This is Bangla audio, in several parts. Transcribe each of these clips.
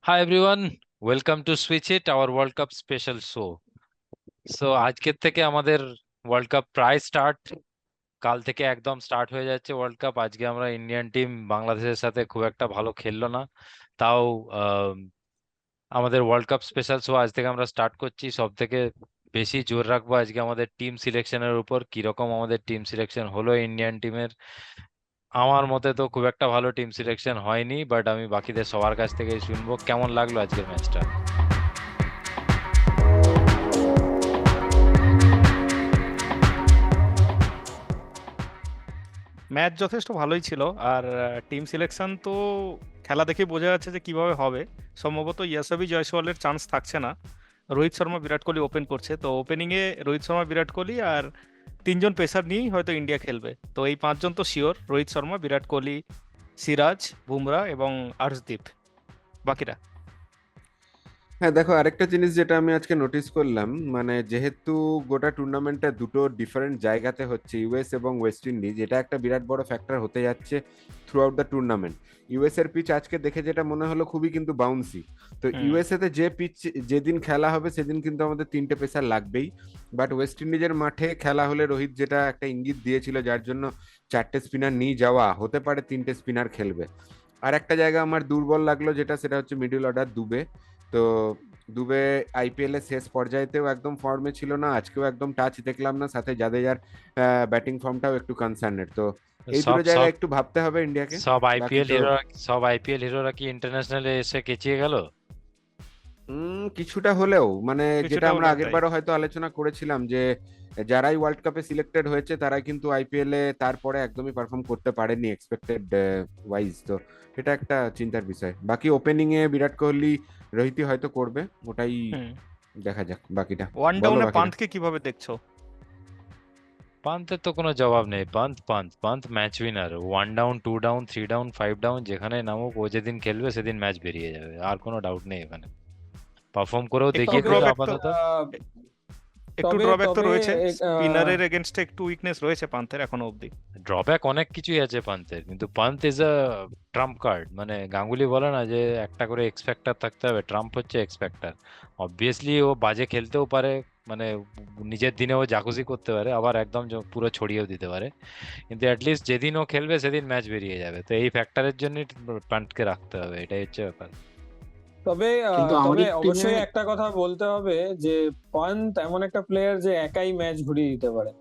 Hi everyone, welcome to Switch It, our World Cup special show. আজকের থেকে আমাদের ওয়ার্ল্ড কাপ প্রায় স্টার্ট, কাল থেকে একদম স্টার্ট হয়ে যাচ্ছে ওয়ার্ল্ড কাপ। আজকে আমরা ইন্ডিয়ান টিম বাংলাদেশের সাথে খুব একটা ভালো খেললো না, তাও আহ, আমাদের ওয়ার্ল্ড কাপ স্পেশাল শো আজ থেকে আমরা স্টার্ট করছি। সব থেকে বেশি জোর রাখবো আজকে আমাদের টিম সিলেকশনের উপর, কিরকম আমাদের টিম সিলেকশন হলো ইন্ডিয়ান টিমের। আমার মতে তো খুব একটা ভালো টিম সিলেকশন হয়নি, বাট আমি বাকিদের সবার কাছ থেকে শুনবো কেমন লাগলো আজকের ম্যাচটা। ম্যাচ যথেষ্ট ভালোই ছিল। আর টিম সিলেকশন তো খেলা দেখে বোঝা যাচ্ছে যে কিভাবে হবে। সম্ভবত ইয়াসাবি জয়সওয়ালের চান্স থাকছে না। রোহিত শর্মা বিরাট কোহলি ওপেন করছে, তো ওপেনিংয়ে রোহিত শর্মা বিরাট কোহলি আর তিনজন পেসার নিয়েই হয়তো ইন্ডিয়া খেলবে। তো এই পাঁচজন তো শিওর, রোহিত শর্মা, বিরাট কোহলি, সিরাজ, বুমরা এবং আর্শদীপ। বাকিরা হ্যাঁ, দেখো আরেকটা জিনিস যেটা আমি আজকে নোটিস করলাম, মানে যেহেতু গোটা টুর্নামেন্টটা দুটো ডিফারেন্ট জায়গাতে হচ্ছে, ইউএস এবং ওয়েস্ট ইন্ডিজ, এটা একটা বিরাট বড় ফ্যাক্টর হতে যাচ্ছে through out the tournament. US এর পিচ আজকে দেখে যেটা মনে হলো খুবই কিন্তু বাউন্সি। তো হুম। ইউএসএ তে যে পিচ যেদিন খেলা হবে সেদিন কিন্তু আমাদের তিনটে পেসার লাগবেই। বাট ওয়েস্ট ইন্ডিজের মাঠে খেলা হলে রোহিত যেটা একটা ইঙ্গিত দিয়েছিল, যার জন্য চারটে স্পিনার নিয়ে যাওয়া হতে পারে, তিনটে স্পিনার খেলবে। আর একটা জায়গা আমার দুর্বল লাগলো, যেটা সেটা হচ্ছে মিডল অর্ডার দুবে। তো দুবে আইপিএল এর শেষ পর্যায়েতেও একদম ফর্মে ছিল না, আজকেও একদম টাচ দেখলাম না, সাথে জাদেজার ব্যাটিং ফর্মটাও একটু কনসার্নের। তো এই সব দুটো সব জায়গায় একটু ভাবতে হবে ইন্ডিয়াকে। সব বাকি আইপিএল তো হিরো সব আইপিএল হিরোরা কি ইন্টারন্যাশনালে এসে কেচিয়ে গেল? কিছুটা হলেও, মানে যেটা কিছুটা আমরা হলেও আগের তাই। বারও হয়তো আলোচনা করেছিলাম, যে যারাই ওয়ার্ল্ড কাপে সিলেক্টেড হয়েছে তারাই কিন্তু আইপিএল এ তারপরে একদমই পারফর্ম করতে পারেনি এক্সপেক্টেড ওয়াইজ। তো এটা একটা চিন্তার বিষয়। বাকি ওপেনিং এ বিরাট কোহলি, রোহিতই হয়তো করবে, ওটাই হুম। দেখা যাক বাকিটা। ওয়ান বলো ডাউনে বাকিটা। পান্থকে কিভাবে দেখছো? পান্তের তো কোনো জবাব নেই। Pant Pant Pant match winner. One down, two down, three down, five down, যেখানে নামুক ও যেদিন খেলবে সেদিন ম্যাচ বেরিয়ে যাবে, আর কোনো ডাউট নেই এখানে। পারফর্ম করেও একটু দেখিয়ে তবে দিল ড্রব্যাক তো আপাতত। আহ, একটু তবে ড্রব্যাক তো তবে রয়েছে। এ- আহ, স্পিনারের এগেনস্টে একটু উইকনেস রয়েছে পান্থের এখনো অবধি। ড্রব্যাক অনেক কিছুই আছে পান্তের, কিন্তু Pant is a Trump card. মানে গাঙ্গুলি বলে না যে একটা করে এক্সপেক্টার থাকতে হবে, ট্রাম্প হচ্ছে এক্সপেক্টার। অবভিয়াসলি ও বাজে খেলতেও পারে, মানে নিজের দিনে ও যা খুশি করতে পারে, আবার একদম পুরো ছড়িয়েও দিতে পারে। কিন্তু অ্যাটলিস্ট যেদিন ও খেলবে সেদিন ম্যাচ বেরিয়ে যাবে, তো এই ফ্যাক্টরের জন্যই পান্টকে রাখতে হবে, এটাই হচ্ছে ব্যাপার। তবে কিন্তু তবে আমাদের টিমে অবশ্যই একটা কথা বলতে হবে যে পন্থ এমন একটা প্লেয়ার যে একাই ম্যাচ ঘুরিয়ে দিতে পারে,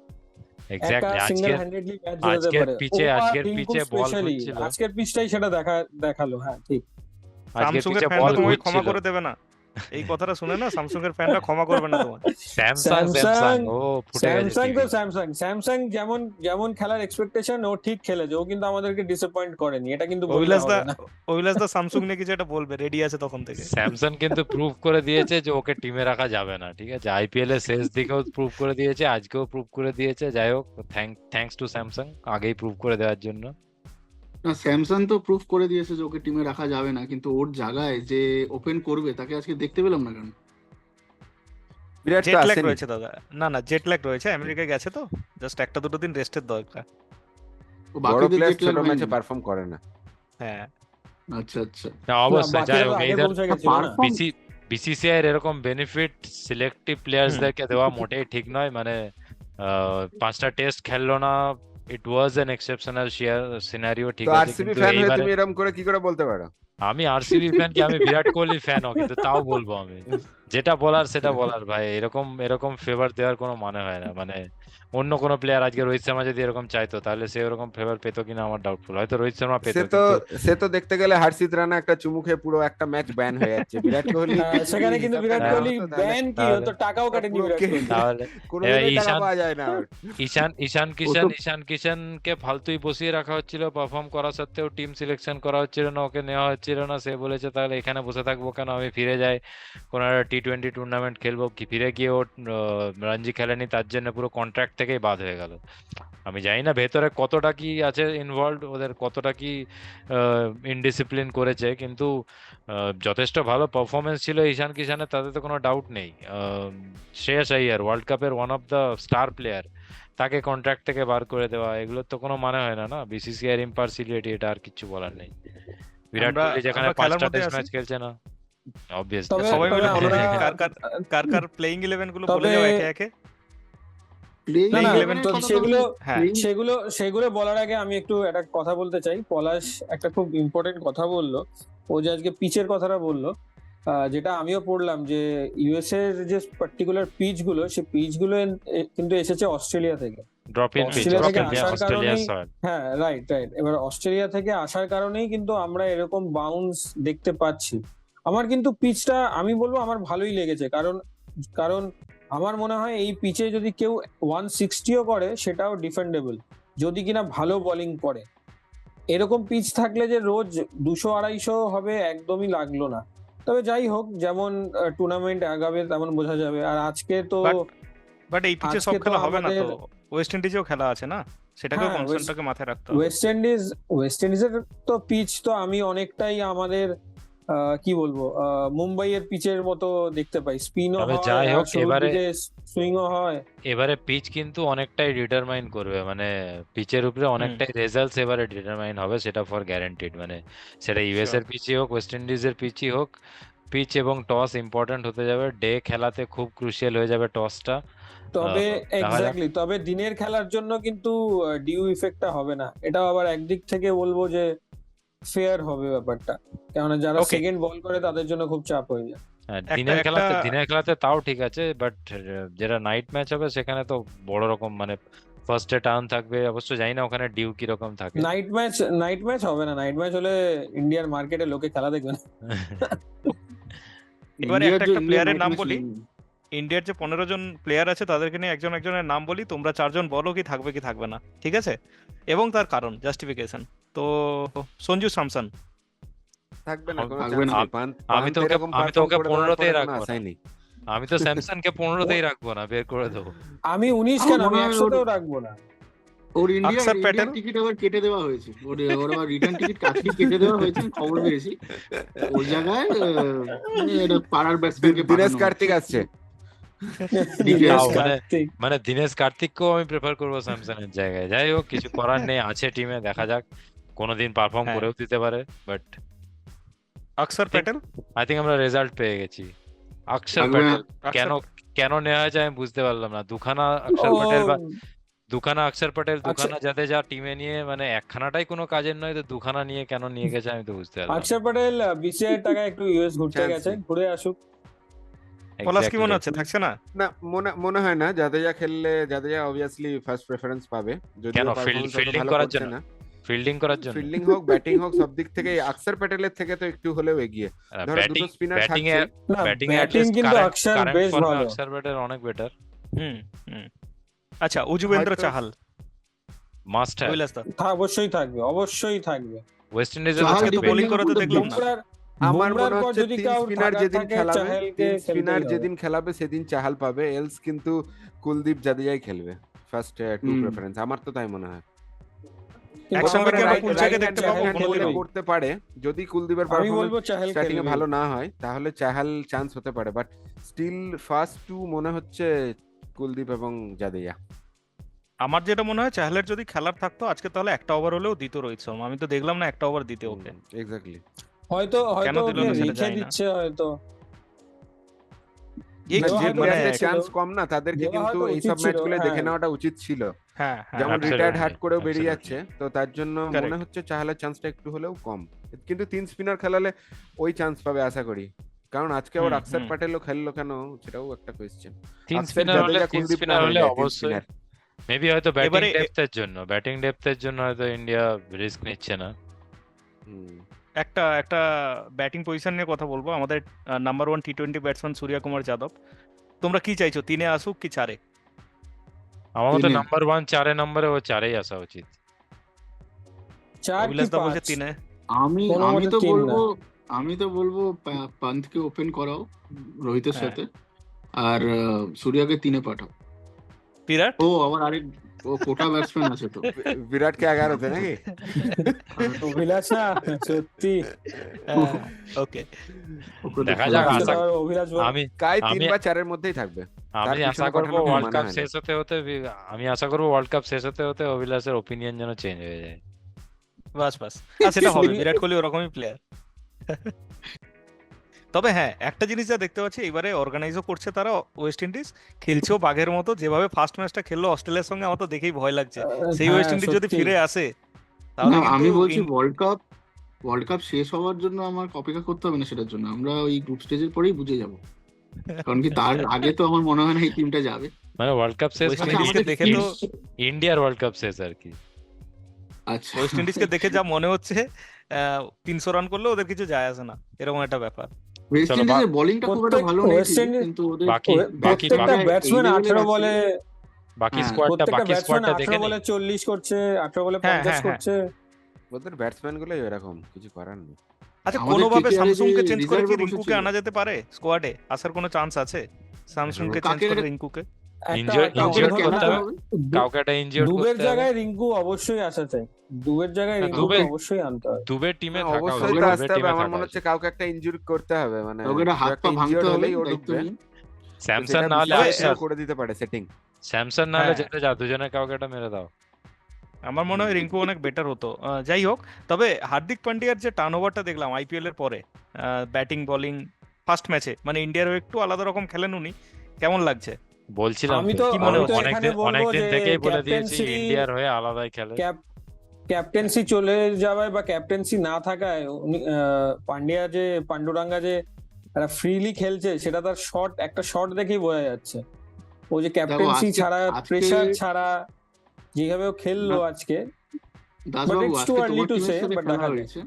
একা এক্স্যাক্টলি। সিঙ্গেল আজকের হ্যান্ডেডলি ম্যাচ জেতাতে আজকের পারে ও। পিচে আর আজকের রিঙ্কু পিচে বল স্পেশালি ঘুরছিল। আজকের পিচটাই সেটা দেখালো। হ্যাঁ, ঠিক। আজকের স্যামসুং এর পিচে ফ্যানরা বল তোমাকে ক্ষমা ঘুরছিল। করে দেবে না। এই কথাটা শুনে না, স্যামসুং এর ফ্যানরা ক্ষমা করবে না তোমার। স্যামসাং স্যামসাং স্যামসাং ও ফুটে গেছে স্যামসাং তো টিভি। স্যামসাং স্যামসাং যেমন যেমন খেলার এক্সপেকটেশন ও ঠিক খেলেছে, ও কিন্তু আমাদেরকে ডিসঅ্যাপয়েন্ট করেনি, এটা কিন্তু বললে অভিলাষ দা হবে না। অভিলাষ দা স্যামসুং নিয়ে কিছু একটা বলবে, রেডি আছে তখন থেকে। স্যামসাং কিন্তু প্রুভ করে দিয়েছে যে ওকে টিমে রাখা যাবে না, ঠিক আছে? আইপিএল এর শেষ দিকেও প্রুভ করে দিয়েছে, আজকেও প্রুভ করে দিয়েছে। যাই হোক, থ্যাঙ্কস টু স্যামসাং আগেই প্রুভ করে দেওয়ার জন্য। না, স্যামসাং তো প্রুফ করে দিয়েছে যে ওকে টিমে রাখা যাবে না, কিন্তু ওর জায়গায় যে ওপেন করবে তাকে আজকে দেখতে পেলাম না কেন? বিরাট তো জেট ল্যাগ আসেনি। রয়েছে দাদা। না না, জেট ল্যাগ রয়েছে, আমেরিকায় গেছে তো। জাস্ট একটা দুটো দিন রেস্টের দরকার। ও বড় বাকিদের প্লেয়ার জেট ছোট ল্যাগ ম্যাচে হয়নি? পারফর্ম করে না। হ্যাঁ। আচ্ছা আচ্ছা। না, না, অবশ্যই। যাই বাকিরা তো হোক, আগে এইদের পৌঁছে না, গেছিল না। পারফর্ম। বিসিসিআই এর এরকম বেনিফিট সিলেক্টিভ হুম। প্লেয়ার্সদেরকে দেওয়া মোটেই ঠিক নয়। মানে পাঁচটা টেস্ট খেললো না, ইট ওয়াজ অ্যান এক্সেপশনাল সিনারিও, তো ঠিক আছে, আরসিবি কিন্তু ফ্যান হয়ে এইবারে তুমি এরকম করে কি করে বলতে পারো? আমি আরসিবি ফ্যান কি? আমি বিরাট কোহলির ফ্যানও, কিন্তু তাও বলবো আমি যেটা বলার সেটা বলার। ভাই, এরকম এরকম ফেভার দেওয়ার কোনো মানে হয় না। মানে অন্য কোনো প্লেয়ার, আজকে রোহিত শর্মা যদি এরকম চাইতো তাহলে সে ওরকম ফেভার পেতো কিনা আমার ডাউটফুল। হয়তো রোহিত শর্মা সে পেতো, তো কিন্তু সে তো দেখতে গেলে হার্ষিত রানা একটা চুমু খেয়ে পুরো একটা ম্যাচ ব্যান হয়ে যাচ্ছে। বিরাট কোহলি যদি সেখানে কিন্তু হিসাবটা বিরাট নেওয়া কোহলি হতো তাহলে ব্যান কি তাহলে হতো, টাকাও কাটেনি পুরো বিরাট কোহলি। তাহলে এবার কোনোদিনই টাকা পাওয়া যায় না ওর। ও তো ঈশান কিশনকে ফালতুই বসিয়ে রাখা হচ্ছিল, পারফর্ম করা সত্ত্বেও টিম সিলেকশন করা হচ্ছিল না, ওকে নেওয়া হচ্ছিল না। সে বলেছে তাহলে এখানে বসে থাকবো কেন, আমি ফিরে যাই, কোনো একটা টি-20 টুর্নামেন্ট খেলবো। কি ফিরে গিয়ে ও রঞ্জি খেলেনি, তার জন্য পুরো কন্ট্রাক্ট থেকেই বাদ হয়ে গেল। আমি জানি না ভেতরে কতটা কি আছে ইনভলভ, ওদের কতটা কি ইনডিসিপ্লিন করেছে, কিন্তু যথেষ্ট ভালো পারফরমেন্স ছিল ঈশান কিষানের, তাতে তো কোনো ডাউট নেই। শ্রেয়াস আইয়ার ওয়ার্ল্ড কাপের one of the star player, তাকে কন্ট্রাক্ট থেকে বার করে দেওয়া, এগুলোর তো কোনো মানে হয় না। না, বিসিসিআই এর ইম্পার্সিয়ালিটি, এটা আর কিছু বলার নেই। বিরাট আমরা কোহলি যেখানে আমরা খেলার পাঁচটা মধ্যে টেস্ট আছি। ম্যাচ খেলছে না। অবভিয়াসলি তবে সবাই মিলে বলে আমরা দেখি কার কার কার প্লেইং 11 গুলো বলে তবে যাও একে একে। প্লেইং না না Playing 11 11 কি? সেগুলো হ্যাঁ সেগুলো বলার আগে আমি একটু একটা কথা বলতে চাই। পলাশ একটা খুব ইম্পর্টেন্ট কথা বললো, ও যে আজকে পিচের কথাটা বললো, যেটা আমিও পড়লাম যে ইউএস এর যে পার্টিকুলার পিচ গুলো, সেই পিচ গুলো কিন্তু এসেছে অস্ট্রেলিয়া থেকে। ড্রপ ইন পিচ, অস্ট্রেলিয়া থেকে অস্ট্রেলিয়া আসার অস্ট্রেলিয়া কারণেই, সয়েল। হ্যাঁ রাইট রাইট, এবার অস্ট্রেলিয়া থেকে আসার কারণেই কিন্তু আমরা এরকম বাউন্স দেখতে পাচ্ছি। আমার কিন্তু পিচটা আমি বলবো আমার ভালোই লেগেছে, কারণ কারণ আমার মনে হয় এই পিচে যদি কেউ 160ও করে সেটাও ডিফেন্ডেবল, যদি কিনা ভালো বোলিং করে। এরকম পিচ থাকলে যে রোজ 200-250 হবে একদমই লাগলো না। তবে যাই হোক, যেমন টুর্নামেন্ট আগাবে তেমন বোঝা যাবে। আর আজকে তো বাট এই পিচে সব আজকে তো খেলা হবে না তো, আমাদের, ওয়েস্ট ইন্ডিজেও খেলা আছে না, সেটাকেও হ্যাঁ, কনসার্নটাকে মাথায় রাখতে হবে। ওয়েস্ট ইন্ডিজের তো পিচ তো আমি অনেকটাই আমাদের কি বলবো মুম্বাইয়ের পিচের মতো দেখতে পাই, স্পিনও তবে হয় যাই আর হোক, শুরুর এবারে দিকে সুইংও হয়। এবারে পিচ কিন্তু অনেকটাই ডিটারমাইন করবে, মানে পিচের উপরে অনেকটাই রেজাল্টস এবারে ডিটারমাইন হবে, সেটা ফর গ্যারান্টিড। মানে সেটা ইউএস এর পিচই হোক, ওয়েস্ট ইন্ডিজের পিচই হোক, পিচ এবং টস ইম্পর্ট্যান্ট হতে যাবে। ডে খেলাতে খুব ক্রুশিয়াল হয়ে যাবে টসটা। তবে দেখা যাক। এক্স্যাক্টলি, তবে দিনের খেলার জন্য কিন্তু ডিউ ইফেক্টটা হবে না। এটাও আবার একদিক থেকে বলবো যে ফেয়ার হবে ব্যাপারটা, কেননা যারা Okay. সেকেন্ড বল করে তাদের জন্য খুব চাপ হয়ে যায়। হ্যাঁ, একটা দিনের খেলাতে তাও ঠিক আছে, বাট যেটা নাইট ম্যাচ হবে সেখানে তো বড় রকম, মানে ফার্স্টে টার্ন থাকবে, অবশ্য জানি না ওখানে ডিউ কিরকম থাকে। নাইট ম্যাচ হবে না, নাইট ম্যাচ হলে ইন্ডিয়ার মার্কেটে লোকে খেলা দেখবে না। এবারে ইন্ডিয়ার একটা যে প্লেয়ারের ইন্ডিয়ান নাম নাইট বলি, ইন্ডিয়ার যে 15 জন প্লেয়ার আছে তাদেরকে নিয়ে একজন একজনের নাম বলি, তোমরা 4 জন বলো কি থাকবে কি থাকবে না, ঠিক আছে? এবং তার কারণ জাস্টিফিকেশন। তো সঞ্জু স্যামসন থাকবে না, কোনো থাকবে চান্স না। নেই। আমি তো এরকম আমি তো perform ওকে করে দেওয়ার 15তেই পরে কোনো রাখবো না। আশাই নেই। আমি তো স্যামসনকে 15তেই রাখবো না, বের করে দেবো। আমি 19 আমার কেন, আমি মনে হয় 100তেও রাখবো না। ওর আকসার প্যাটেল? ইন্ডিয়ার টিকিট আবার কেটে দেওয়া হয়েছে, ওর আবার রিটার্ন টিকিট কাটলি কেটে দেওয়া হয়েছে, আমি খবর পেয়েছি। ওর জায়গায় মানে এটা পাড়ার ব্যাটসম্যানকে দিনেশ পাঠানো কার্তিক হচ্ছে। আসছে। দিনেশ তাও মানে কার্তিক। মানে দীনেশ কার্তিককেও আমি প্রেফার করবো স্যামসনের জায়গায়। যাই হোক, কিছু করার নেই, আছে টিমে, দেখা যাক কোনোদিন পারফর্ম হ্যাঁ। করেও দিতে পারে। বাট আকসার প্যাটেল? আই থিঙ্ক আমরা রেজাল্ট পেয়ে গেছি। অক্ষর থাকবে না। প্যাটেল কেন কেন নেওয়া হয়েছে আমি বুঝতে পারলাম না। দুখানা অক্ষর প্যাটেল বা দুখানা অক্ষর প্যাটেল, দুখানা জাদেজা টিমে নিয়ে, মানে একখানাটাই কোনো কাজের নয়, তো দুখানা নিয়ে কেন নিয়ে গেছে আমি তো বুঝতে পারলাম না। অক্ষর প্যাটেল বিসিআই এর টাকা একটু ইউএস ঘুরতে Chance গেছে, নেই। ঘুরে আসুক। পলাশ কি Exactly. মনে হচ্ছে, থাকছে না? না, মনে হয় না। জাদেজা খেললে জাদেজা অবভিয়াসলি ফার্স্ট প্রেফারেন্স পাবে, যদিও কেন? পারফরম্যান্স অত ফিল্ডিং ভালো করার করছে জন্য? না। ফিল্ডিং করার জন্য? ফিল্ডিং হোক, ব্যাটিং হোক, সব দিক থেকে অক্ষর প্যাটেলের থেকে তো একটু হলেও এগিয়ে। ধরো ব্যাটিং দুটো স্পিনার ব্যাটিং থাকছে, এ না, ব্যাটিং ব্যাটিং কিন্তু অক্ষর বেশ ভালো। অক্ষর প্যাটেল অনেক বেটার। হুম। আচ্ছা, উজবেন্দ্র হয়তো- চাহাল মাস্ট হ্যাভ। অভিলাষ দা, অবশ্যই থাকবে, অবশ্যই থাকবে। ওয়েস্ট ইন্ডিজে চাহাল আজকে তো defending বোলিং এর করে তো উপর তো দেখলাম না। বুমরার আমার বুমরার মনে পর হচ্ছে যদি তিন কারোর স্পিনার থাকার যেদিন থাকে, খেলাবে, চাহালকে তিন খেলতেই স্পিনার হবে। যেদিন খেলাবে সেদিন চাহাল পাবে, এলস কিন্তু কুলদীপ জাদেজাই খেলবে ফার্স্ট টু হুম। প্রেফারেন্স, আমার তো তাই মনে হয়। কিন্তু একসঙ্গে আমার কি আমরা right- কুলচাকে right দেখতে hand পাবো চাহাল কোনোদিনও? খেলবেই। করতে পারে যদি কুলদীপের আমি পারফরম্যান্স বলবো চাহাল স্টার্টিং এ খেলবে। ভালো না হয়, তাহলে চাহাল চান্স হতে পারে, বাট স্টিল ফার্স্ট টু মনে হচ্ছে কুলদীপ এবং জাদেজা। আমার যেটা মনে হয়, চাহালের যদি খেলার থাকতো আজকে তাহলে একটা ওভার হলেও দিত রোহিত শর্মা। আমি তো দেখলাম না একটা ওভার দিতে ওকে। এক্স্যাক্টলি। হয়তো দিল ওকে না সেটা রেখে জানি না। দিচ্ছে হয়তো। এই দেওয়া যে হয়তো মানে প্লেয়ারদের উচিত চান্স ছিল। কম না, তাদেরকে দেওয়া কিন্তু হয়তো এইসব উচিত ম্যাচগুলো ছিল, দেখে হ্যাঁ। নেওয়াটা উচিত ছিল। হ্যাঁ যেমন Absolutely, রিটায়ার্ড হার্ট করেও বেরিয়ে absolutely. যাচ্ছে, তো তার জন্য Correct. মনে হচ্ছে চাহালের চান্সটা একটু হলেও কম। কিন্তু তিন স্পিনার খেলালে ওই চান্স পাবে আশা করি, কারণ আজকে ওর হুম, আকসার হুম। প্যাটেলও খেললো কেন সেটাও একটা কোয়েশ্চেন। তিন আকসার স্পিনার হলে, জাদেজা তিন কুলদীপ না স্পিনার হলে হয়ে যায় তিন অবশ্যই স্পিনার। মেবি হয়তো ব্যাটিং এবারে ডেপথের জন্য, ব্যাটিং ডেপথের জন্য হয়তো ইন্ডিয়া রিস্ক নিচ্ছে না। একটা ব্যাটিং পজিশন নিয়ে কথা বলবো। আমাদের নাম্বার 1 টি-20 ব্যাটসম্যান সূর্য কুমার যাদব, তোমরা কি চাইছো, 3-এ আসুক কি 4-এ? আমার মতে তিনে। নাম্বার 1 4 নম্বরে, ও 4-এই আসা উচিত। 4 কি অভিলাষ দা বলছে 5? 3-এ। আমি কোনো আমি মতে তো তিন না। বলবো আমি তো বলবো পান্থকে ওপেন করাও রোহিতের হ্যাঁ। সাথে, আর সূর্যাকে 3-এ পাঠাও। বিরাট? ও আবার ও কোটা ব্যাটসম্যান আছে তো। বিরাটকে 11তে নাকি? অভিলাষা সত্যি ওকে, ওকে তো দেখা খেলা যাক, দিতে আশা- হবে। অভিলাষ আমি কাই 3 আমি- বা 4-এর মধ্যেই থাকবে। আমি পিছনে আশা করবো পাঠানো ওয়ার্ল্ড মানে কাপ হয় না। শেষ হতে হতে আমি আশা করবো ওয়ার্ল্ড কাপ শেষ হতে হতে অভিলাষের ওপিনিয়ন যেন চেঞ্জ হয়ে যায়। বাস। সেটা হবে, বিরাট কোহলি ওরকমই প্লেয়ার। তবে হ্যাঁ, একটা জিনিস যা দেখতে পাচ্ছি এবারে অর্গানাইজও করছে তারা, ওয়েস্ট ইন্ডিজ খেলছেও বাঘের মতো, যেভাবে ফার্স্ট ম্যাচটা খেললো অস্ট্রেলিয়ার সঙ্গে আমার তো দেখেই ভয় লাগছে। সেই ওয়েস্ট হ্যাঁ ইন্ডিজ যদি সত্যি। ফিরে আসে তাহলে না, কিন্তু আমি বলছি ওয়ার্ল্ড কাপ শেষ হওয়ার জন্য আমার অপেক্ষা করতে হবে না সেটার জন্য, আমরা ওই গ্রুপ স্টেজের পরেই বুঝে যাব, কারণ কি তার আগে তো আমার মনে হয় না এই টিমটা যাবে। মানে ওয়ার্ল্ড কাপ শেষ ওয়েস্ট মানে আচ্ছা, ইন্ডিজকে আমাদের দেখে তো ইন্ডিয়ার ওয়ার্ল্ড কাপ শেষ আর কি। আচ্ছা, ওয়েস্ট ইন্ডিজকে দেখে যা মনে হচ্ছে 300 রান করলে ওদের কিছু যায় আসে না, এরকম একটা ব্যাপার। ওয়েস্ট চলো, ইন্ডিজের বোলিংটা খুব একটা ভালো নেই ওয়েস্ট ঠিকই, ইন্ডিজ কিন্তু ওদের বাকি প্রত্যেকটা batsman রা এই ব্যাটসম্যান level এর 18 আছে। বলে বাকি হ্যাঁ, প্রত্যেকটা ব্যাটসম্যান স্কোয়াডটা দেখে 18 নি। বলে 40 করছে, 18 বলে হ্যাঁ, 50 হ্যাঁ, হ্যাঁ। করছে। ওদের ব্যাটসম্যান গুলোই এরকম, কিছু করার নেই। আচ্ছা, আমাদের কোনোভাবে KKR এ যে স্যামসুংকে চেঞ্জ করে কি reserve এ রিঙ্কুকে বসেছিল। আনা যেতে পারে স্কোয়াডে? আসার কোনো চান্স আছে স্যামসুংকে চেঞ্জ কাকে করে রিঙ্কুকে? একটা কাউকে ইনজিওর কেনাতে করতে হবে, হবে। কাউকে একটা ইনজিওর দুবের করতে হবে। জায়গায় রিঙ্কু অবশ্যই আসা চাই, দুবের জায়গায় না, রিঙ্কুকে দুবে- অবশ্যই আনতে হবে। দুবে টিমে থাকা অবশ্যই উচিত, তো দুবে আসতে হবে, টিমে আমার থাকা মনে হচ্ছে উচিত। কাউকে একটা ইনজুরি করতে হবে, মানে ওকে একটা হাত পা ভাঙতে হবে, হলেই ও দায়িত্ব ঢুকবে। নিন। তো স্যামসন সেটা না হলে বিশাল আইসার, করে দিতে পারে সেটিং। স্যামসন না হলে হ্যাঁ, যেতে যাও, দুজনের কাউকে একটা মেরে দাও। আমার মনে হয় রিঙ্কু অনেক বেটার হতো। যাই হোক, তবে হার্দিক পান্ডিয়ার যে টার্নওভারটা দেখলাম আইপিএল এর পরে, ব্যাটিং বোলিং ফার্স্ট ম্যাচে, মানে ইন্ডিয়ার একটু আলাদা রকম খেলেন উনি, কেমন লাগছে? বলছিলাম আমি তো, তো কি মনে আমি তো হচ্ছে? এখানে বলবো অনেকদিন যে থেকেই বলে দিয়েছি ক্যাপ্টেন্সি ইন্ডিয়ার হয়ে আলাদাই খেলে। ক্যাপ্টেন্সি চলে যাওয়ায় বা ক্যাপ্টেন্সি না থাকায় পান্ডিয়া যে পান্ডুরাঙ্গা যে ফ্রিলি খেলছে, সেটা তার একটা শট দেখেই বোঝা যাচ্ছে। ও যে ক্যাপ্টেন্সি আজকে- ছাড়া, আজকে- প্রেসার ছাড়া যেভাবে ও খেললো আজকে, দাসবাবু, it's আজকে too early তোমার to টিমের say, সাথে but খেলা দেখা যাক। হয়েছে।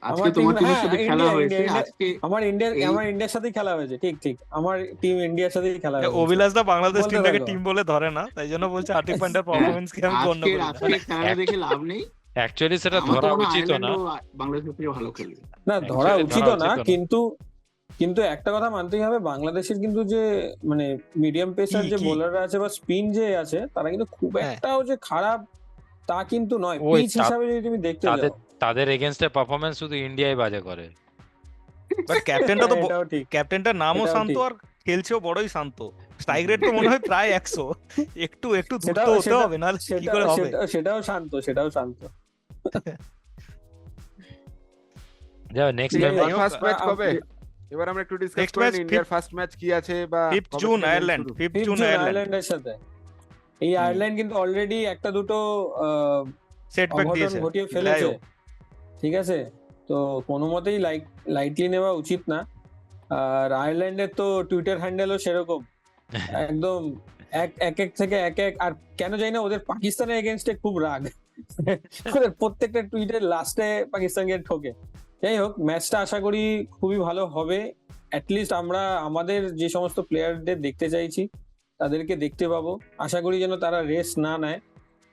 আজকে আমার তোমার team- টিমের হ্যাঁ, সাথে খেলা ইন্ডিয়া, হয়েছে ইন্ডিয়া, আজকে। আমার এই- ইন্ডিয়ার সাথেই খেলা হয়েছে, ঠিক ঠিক, আমার টিম ইন্ডিয়ার সাথেই খেলা হয়েছে। অভিলাষ দা বাংলাদেশ বলতে টিমটাকে থাকো। টিম বলে ধরে না, তাই জন্য বলছে হার্দিক পান্ডিয়ার হ্যাঁ, পারফরমেন্স কে আমি গণ্য করি না। আজকে খেলাটা দেখে লাভ নেই। অ্যাকচুয়ালি সেটা আমার তো ধরা মনে হয় উচিত না। আয়ারল্যান্ডও বাংলাদেশের থেকে ভালো খেলবে। না, ধরা Actually উচিত ধরা না, উচিতও না। কিন্তু একটা কথা মানতেই হবে, বাংলাদেশের কিন্তু যে মানে মিডিয়াম পেসার যে কি? বোলাররা আছে বা স্পিন যে আছে, তারা কিন্তু খুব হ্যাঁ। একটাও যে খারাপ তা কিন্তু নয়। ওই পিচ হিসাবে যদি তুমি দেখতে তাদের যাও, তাদের এগেনস্টে পারফরমেন্স শুধু ইন্ডিয়াই বাজে করে। বাট ক্যাপ্টেনটা তো এটাও ঠিক। ক্যাপ্টেনটার নামও এটাও শান্ত ঠিক। আর খেলছেও বড়ই শান্ত। স্ট্রাইক রেট তো মনে হয় প্রায় 100। একটু দ্রুত সেটাও হতে হবে, নাহলে কি করে হবে? সেটাও শান্ত। যাও নেক্সট ঠিক আছে, মেম্বার। যাই হোক, ফার্স্ট ম্যাচ কবে? আপ- এবার আমরা একটু ডিসকাস Next করে match নিই ইন্ডিয়ার ফার্স্ট ম্যাচ কি আছে, বা 5th কবে জুন থেকে game আয়ারল্যান্ড, শুরু? 5th 5th June June Ireland. আয়ারল্যান্ডের সাথে। এই আয়ারল্যান্ড কিন্তু অলরেডি একটা দুটো সেটব্যাক অঘটন দিয়েছে ঘটিয়ে যাই ফেলেছে, হোক। ঠিক আছে? তো কোনো মতেই লাইটলি নেওয়া উচিত না। আর আয়ারল্যান্ডের তো টুইটার হ্যান্ডেলও সেরকম, একদম এক থেকে এক, আর কেন জানি না ওদের পাকিস্তানের এগেনস্টে খুব রাগ। ওদের প্রত্যেকটা টুইটের লাস্টে পাকিস্তানকে ঠোকে। যাই হোক, ম্যাচটা আশা করি খুবই ভালো হবে। অ্যাটলিস্ট আমরা আমাদের যে সমস্ত প্লেয়ারদের দেখতে চাইছি তাদেরকে দেখতে পাবো। আশা করি যেন তারা রেস্ট না নেয়,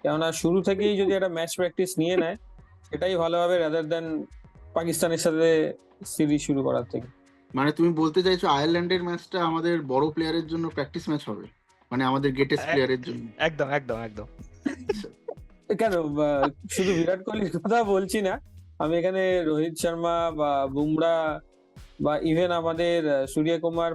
কেননা শুরু থেকেই যদি একটা ম্যাচ প্র্যাকটিস নিয়ে নেয় সেটাই ভালো হবে, রাদার দেন পাকিস্তানের সাথে সিরিজ শুরু করার থেকে। মানে তুমি বলতে চাইছো আয়ারল্যান্ডের ম্যাচটা আমাদের বড় প্লেয়ারের জন্য প্র্যাকটিস ম্যাচ হবে, মানে আমাদের গেটেস্ট প্লেয়ারের জন্য? একদম একদম একদম। কেন শুধু বিরাট কোহলির কথা বলছি না, আমি এখানে রোহিত শর্মা বা বুমরা বা ইভেন আমাদের সূর্যকুমার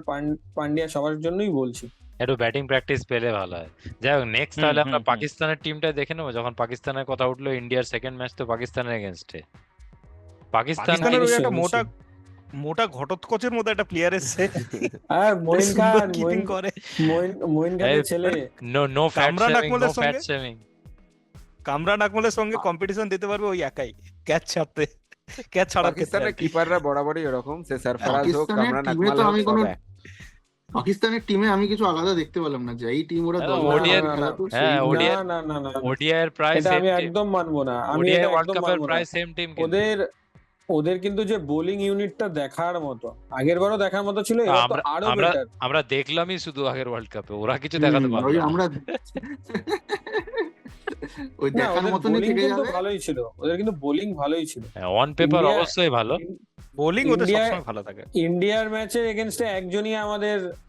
পান্ডিয়া সবার জন্যই বলছি। একটু ব্যাটিং প্র্যাকটিস পেলে ভালো হয়। যাই হোক নেক্সট হুম, তাহলে আমরা হুম, হুম। পাকিস্তানের টিমটা দেখে নেবো। যখন পাকিস্তানের কথা উঠলো, ইন্ডিয়ার সেকেন্ড ম্যাচ তো পাকিস্তানের এগেনস্টে। পাকিস্তান পাকিস্তানের ওই অবশ্যই, একটা অবশ্যই। মোটা ঘটোৎকচের মতো একটা প্লেয়ার এসছে, আর মঈন খান, কিপিং করে। মঈন খানের এই, ছেলে। নো ফ্যাট কামরান শেমিং, আকমলের নো ফ্যাট সঙ্গে- শেমিং। কামরান আকমলের সঙ্গে কম্পিটিশন দিতে পারবে ওই একাই, ক্যাচ ছাড়ার ক্ষেত্রে পাকিস্তানের আর কি। কিপাররা বরাবরই এরকম, সে সরফরাজ হোক, পাকিস্তানের কামরান টিমে আকমাল তো হোক, আমি কোনো- সব এক। পাকিস্তানের টিমে আমি কিছু আলাদা দেখতে পেলাম না, যে এই টিম ওরা হ্যাঁ, 10 বার ODI খেলাতো, হ্যাঁ, সেই ODI না, ওডিআই এর প্রায় এটা সেম আমি টিম, একদম মানবো না, আমি ওডিআই এটা ওয়ার্ল্ড একদম কাপের মানবো না। প্রায় সেম টিম। ওদের কিন্তু যে বোলিং ইউনিটটা দেখার মতো, আগের বারও দেখার মতো ছিল, এবার তো আরো বেটার। আমরা দেখলামই শুধু আগের ওয়ার্ল্ড কাপে, ওরা কিছু দেখাতে ওই পারলো না। আমরা ওই না, দেখার ওদের মতনই বোলিং থেকে কিন্তু যাবে। ভালোই ছিল, ওদের কিন্তু বোলিং ভালোই ছিল। অন পেপার ইন্ডিয়া- অবশ্যই ভালো। বোলিং ওদের ইন্ডিয়া- সবসময় ভালো থাকে। ইন্ডিয়ার ম্যাচের এগেনস্টে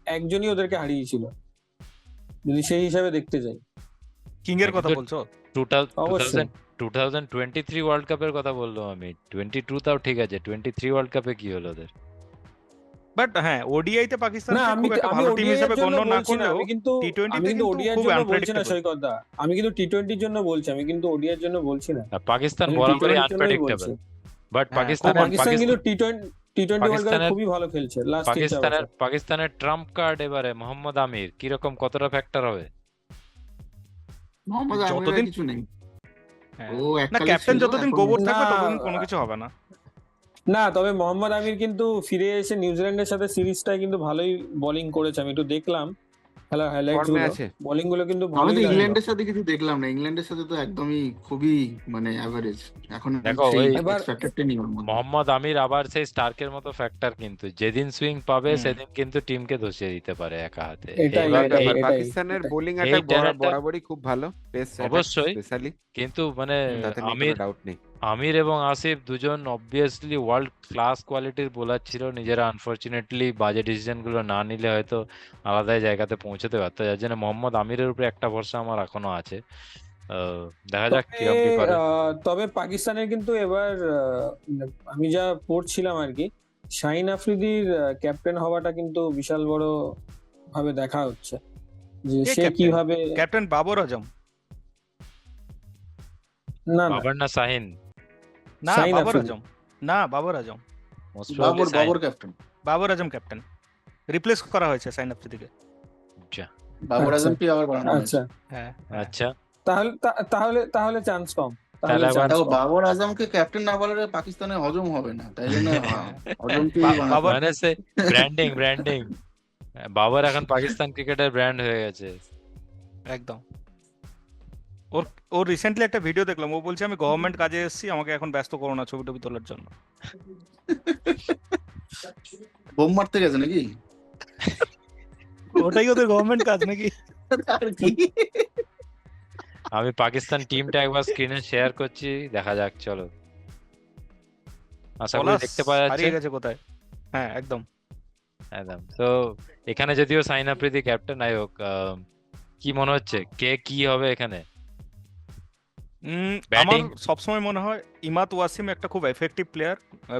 একজনই ওদেরকে হারিয়েছিল, যদি সেই হিসাবে দেখতে যাই। কিং এর কথা কিন্তু- বলছো? অবশ্যই। 2023 ওয়ার্ল্ড কাপের কথা বললাম আমি। 22 তাও ঠিক আছে, 23 ওয়ার্ল্ড কাপে কি হলো ওদের? বাট হ্যাঁ, ওডিআই তে পাকিস্তান না, খুব একটা ভালো টিম ODI হিসেবে এর জন্য গণ্য না বলছি না, করলেও আমি কিন্তু T20 তে আমি কিন্তু কিন্তু ওডিআই খুব জন্য বলছি না unpredictable। সৈকত দা, আমি কিন্তু টি20 জন্য বলছি, আমি কিন্তু ওডিআই জন্য বলছি না। আর পাকিস্তান আমি বরাবরই T20 জন্যই আনপ্রেডিক্টেবল। বলছি। বাট হ্যাঁ, পাকিস্তান পাকিস্তান কিন্তু টি-টোয়েন্টি ওয়ার্ল্ড কাপে পাকিস্তানের খুবই ভালো খেলছে লাস্ট 3-4 বছর। পাকিস্তানের ট্রাম্প কার্ড এবারে মোহাম্মদ আমির কিরকম, কতটা ফ্যাক্টর হবে? মোহাম্মদ আমিরের যতদিন কিছু নেই, হ্যাঁ, ও না এককালে ক্যাপ্টেন ছিল, যতদিন এখন গোবর নেই। থাকবে না, ততদিন কোনো কিছু হবে না। না তবে মোহাম্মদ আমির কিন্তু ফিরে এসে নিউজিল্যান্ডের সাথে সিরিজটায় কিন্তু ভালোই বোলিং করেছে, আমি একটু দেখলাম খেলার হাইলাইটস ফর্মে গুলো, আছে। বোলিং গুলো কিন্তু আমি ভালোই তো লাগলো। ইংল্যান্ডের সাথে কিছু দেখলাম না, ইংল্যান্ডের সাথে তো একদমই খুবই মানে অ্যাভারেজ, এখন দেখো, সেই ওই এবার এক্স ফ্যাক্টরটা নেই ওর মধ্যে। মোহাম্মদ আমির আবার সেই স্টার্কের মতো ফ্যাক্টর, কিন্তু যেদিন সুইং পাবে হুম। সেদিন কিন্তু টিমকে ধসিয়ে দিতে পারে একা হাতে। এটাই এবার এটাই ব্যাপার, এটাই পাকিস্তানের এটাই বোলিং এই অ্যাটাক ট্যালেন্টটা বরাবরই খুব ভালো, পেস অ্যাটাক অবশ্যই, স্পেশালি, কিন্তু মানে তাতে নিয়ে কোনো আমির ডাউট নেই। আমির এবং আসিফ দুজন অবভিয়াসলি ওয়ার্ল্ড ক্লাস কোয়ালিটির বোলার ছিল, নিজেরা আনফরচুনেটলি বাজে ডিসিশন গুলো না নিলে হয়তো আলাদা জায়গাতে পৌঁছাতে পারতো, যার জন্য মোহাম্মদ আমিরের উপরে একটা ভরসা আমার এখনো আছে। দেখা যাক তবে কিরম কি করে। তবে পাকিস্তানের কিন্তু এবার আমি যা পড়ছিলাম আর কি, শাহিন আফ্রিদির ক্যাপ্টেন হওয়াটা কিন্তু বিশাল বড় ভাবে দেখা হচ্ছে যে কে সে ক্যাপ্টেন? কিভাবে। ক্যাপ্টেন বাবর আজম? না না, বাবর না শাহিন? না শাহিন বাবর আফ্রিদি। আজম, না Babar Azam, most probably Babar Shaheen. Babar captain, Babar Azam captain, replace করা হয়েছে সাইন আফ্রিদিকে। আচ্ছা বাবর আচ্ছা আজমকে আবার বানানো হয়েছে। আচ্ছা, হ্যাঁ আচ্ছা, তাহলে চান্স কম, তাহলে তাহলে আবার চান্স দেখো কম। বাবর আজমকে ক্যাপ্টেন না বলে পাকিস্তানে হজম হবে না, তাই জন্য হজমকে বাবর মানে সে ব্র্যান্ডিং বাবর এখন পাকিস্তান ক্রিকেটের ব্র্যান্ড হয়ে গেছে। একদম। ওর ওর রিসেন্টলি একটা ভিডিও দেখলাম, ও বলছে আমি গভর্নমেন্ট কাজে এসেছি, আমাকে এখন ব্যস্ত করো না ছবি টবি তোলার জন্য। বোম মারতে গেছে নাকি? ওটাই ওদের গভর্নমেন্ট কাজ নাকি? আর কি? আমি পাকিস্তান টিমটা একবার স্ক্রিনে শেয়ার করছি, দেখা যাক, চলো আশা করি পলাশ দেখতে পাওয়া যাচ্ছে। হারিয়ে গেছে কোথায়? হ্যাঁ একদম। একদম। তো এখানে যদিও সাইন আফ্রিদি ক্যাপ্টেন, নাই হোক, কি মনে হচ্ছে কে কি হবে এখানে? আমার ব্যাটিং সবসময় মনে হয় ইমাদ ওয়াসিম একটা খুব এফেক্টিভ প্লেয়ার,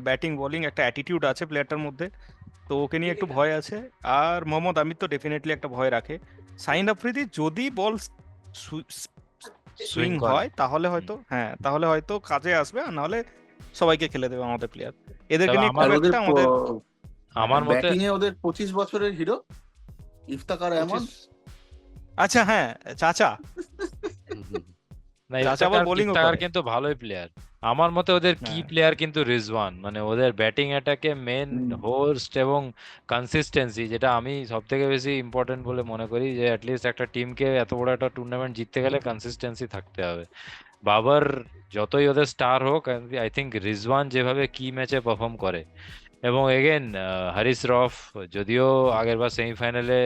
ব্যাটিং বোলিং একটা অ্যাটিটিউড আছে প্লেয়ারটার মধ্যে, তো ওকে নিয়ে একটু ভয় আছে। আর মোহাম্মদ আমির তো ডেফিনেটলি একটা ভয় রাখে। সাইন আফ্রিদি যদি বল সুইং করে। হয় তাহলে হয়তো, হ্যাঁ তাহলে হয়তো কাজে আসবে, আর নাহলে সবাইকে খেলে দেবে আমাদের প্লেয়ার। এদেরকে তবে নিয়ে আমার খুব ওদের একটা আমাদের আমার মতে ব্যাটিং এ ওদের 25 বছরের হিরো ইফতেখার আহমদ। আচ্ছা হ্যাঁ চাচা, না, চাচা আবার bowling ও ইফতেখার করে। কিন্তু ভালোই প্লেয়ার। আমার মতে ওদের কি হ্যাঁ। প্লেয়ার কিন্তু রিজওয়ান, মানে ওদের ব্যাটিং অ্যাটাকে মেন হোস্ট এবং কনসিস্টেন্সি, যেটা আমি সব থেকে বেশি ইম্পর্টেন্ট বলে মনে করি, যে অ্যাটলিস্ট একটা টিমকে এত বড় একটা টুর্নামেন্ট জিততে গেলে কনসিস্টেন্সি থাকতে হবে। বাবর যতই ওদের স্টার হোক, আই থিঙ্ক রিজওয়ান যেভাবে কি ম্যাচে পারফর্ম করে, এবং এগেন হারিস রফ যদিও আগেরবার সেমিফাইনালে